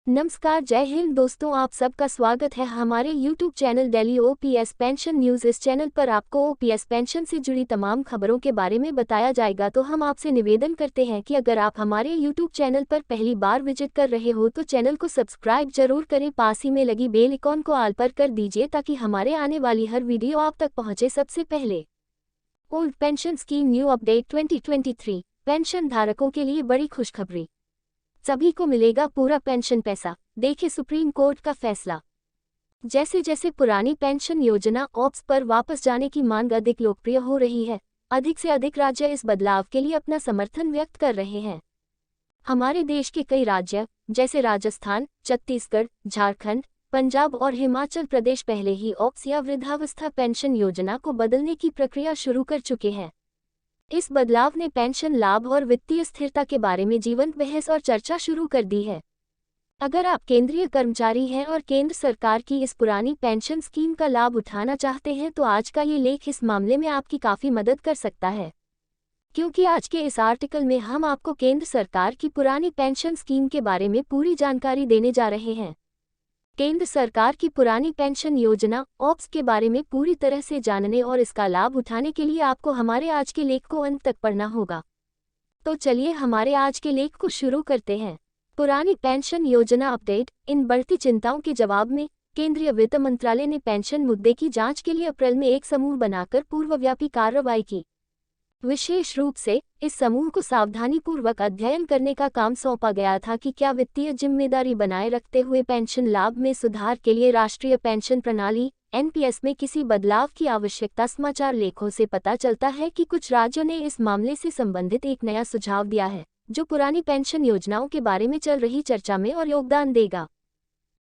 नमस्कार, जय हिंद दोस्तों, आप सबका स्वागत है हमारे YouTube channel daily OPS pension news. इस चैनल पर आपको ओपीएस पेंशन से जुड़ी तमाम खबरों के बारे में बताया जाएगा। तो हम आपसे निवेदन करते हैं कि अगर आप हमारे YouTube चैनल पर पहली बार विजिट कर रहे हो तो चैनल को सब्सक्राइब जरूर करें, पास ही में लगी बेल आइकॉन को ऑल पर कर दीजिए ताकि हमारे आने वाली हर वीडियो आप तक पहुँचे सबसे पहले। Old pension scheme new update 2023, pension धारकों के लिए बड़ी खुशखबरी, सभी को मिलेगा पूरा पेंशन पैसा। देखे सुप्रीम कोर्ट का फैसला। जैसे जैसे पुरानी पेंशन योजना ऑप्स पर वापस जाने की मांग अधिक लोकप्रिय हो रही है, अधिक से अधिक राज्य इस बदलाव के लिए अपना समर्थन व्यक्त कर रहे हैं। हमारे देश के कई राज्य जैसे राजस्थान, छत्तीसगढ़, झारखंड, पंजाब और हिमाचल प्रदेश पहले ही ऑप्स या वृद्धावस्था पेंशन योजना को बदलने की प्रक्रिया शुरू कर चुके हैं। इस बदलाव ने पेंशन लाभ और वित्तीय स्थिरता के बारे में जीवंत बहस और चर्चा शुरू कर दी है। अगर आप केंद्रीय कर्मचारी हैं और केंद्र सरकार की इस पुरानी पेंशन स्कीम का लाभ उठाना चाहते हैं तो आज का ये लेख इस मामले में आपकी काफ़ी मदद कर सकता है, क्योंकि आज के इस आर्टिकल में हम आपको केंद्र सरकार की पुरानी पेंशन स्कीम के बारे में पूरी जानकारी देने जा रहे हैं। केंद्र सरकार की पुरानी पेंशन योजना ऑप्स के बारे में पूरी तरह से जानने और इसका लाभ उठाने के लिए आपको हमारे आज के लेख को अंत तक पढ़ना होगा। तो चलिए हमारे आज के लेख को शुरू करते हैं। पुरानी पेंशन योजना अपडेट। इन बढ़ती चिंताओं के जवाब में केंद्रीय वित्त मंत्रालय ने पेंशन मुद्दे की जांच के लिए अप्रैल में एक समूह बनाकर पूर्वव्यापी कार्रवाई की। विशेष रूप से इस समूह को सावधानीपूर्वक अध्ययन करने का काम सौंपा गया था कि क्या वित्तीय जिम्मेदारी बनाए रखते हुए पेंशन लाभ में सुधार के लिए राष्ट्रीय पेंशन प्रणाली एनपीएस में किसी बदलाव की आवश्यकता। समाचार लेखों से पता चलता है कि कुछ राज्यों ने इस मामले से संबंधित एक नया सुझाव दिया है, जो पुरानी पेंशन योजनाओं के बारे में चल रही चर्चा में और योगदान देगा।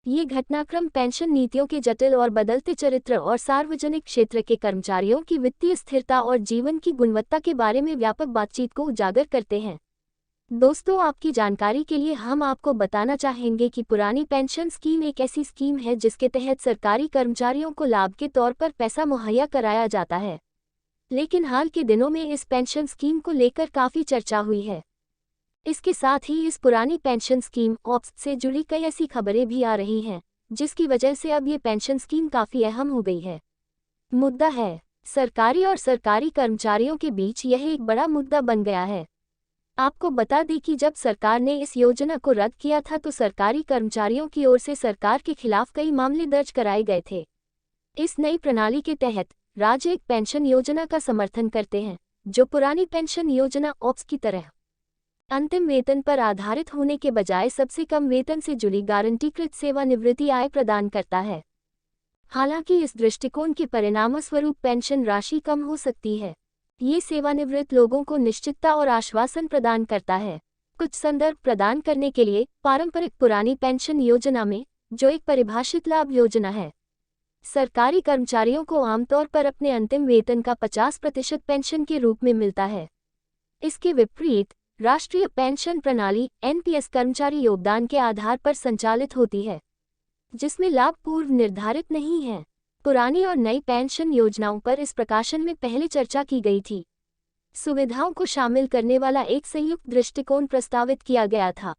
ये घटनाक्रम पेंशन नीतियों के जटिल और बदलते चरित्र और सार्वजनिक क्षेत्र के कर्मचारियों की वित्तीय स्थिरता और जीवन की गुणवत्ता के बारे में व्यापक बातचीत को उजागर करते हैं। दोस्तों, आपकी जानकारी के लिए हम आपको बताना चाहेंगे कि पुरानी पेंशन स्कीम एक ऐसी स्कीम है जिसके तहत सरकारी कर्मचारियों को लाभ के तौर पर पैसा मुहैया कराया जाता है। लेकिन हाल के दिनों में इस पेंशन स्कीम को लेकर काफ़ी चर्चा हुई है। इसके साथ ही इस पुरानी पेंशन स्कीम ऑप्स से जुड़ी कई ऐसी खबरें भी आ रही हैं, जिसकी वजह से अब ये पेंशन स्कीम काफ़ी अहम हो गई है। मुद्दा है, सरकारी और सरकारी कर्मचारियों के बीच यह एक बड़ा मुद्दा बन गया है। आपको बता दें कि जब सरकार ने इस योजना को रद्द किया था तो सरकारी कर्मचारियों की ओर से सरकार के खिलाफ कई मामले दर्ज कराए गए थे। इस नई प्रणाली के तहत राज्य एक पेंशन योजना का समर्थन करते हैं जो पुरानी पेंशन योजना ऑप्स की तरह अंतिम वेतन पर आधारित होने के बजाय सबसे कम वेतन से जुड़ी गारंटीकृत सेवानिवृत्ति आय प्रदान करता है। हालांकि इस दृष्टिकोण के परिणामस्वरूप पेंशन राशि कम हो सकती है। ये सेवानिवृत्त लोगों को निश्चितता और आश्वासन प्रदान करता है। कुछ संदर्भ प्रदान करने के लिए पारंपरिक पुरानी पेंशन योजना में, जो एक परिभाषित लाभ योजना है, सरकारी कर्मचारियों को आमतौर पर अपने अंतिम वेतन का 50% पेंशन के रूप में मिलता है। इसके विपरीत राष्ट्रीय पेंशन प्रणाली एनपीएस कर्मचारी योगदान के आधार पर संचालित होती है, जिसमें लाभ पूर्व निर्धारित नहीं है। पुरानी और नई पेंशन योजनाओं पर इस प्रकाशन में पहले चर्चा की गई थी। सुविधाओं को शामिल करने वाला एक संयुक्त दृष्टिकोण प्रस्तावित किया गया था,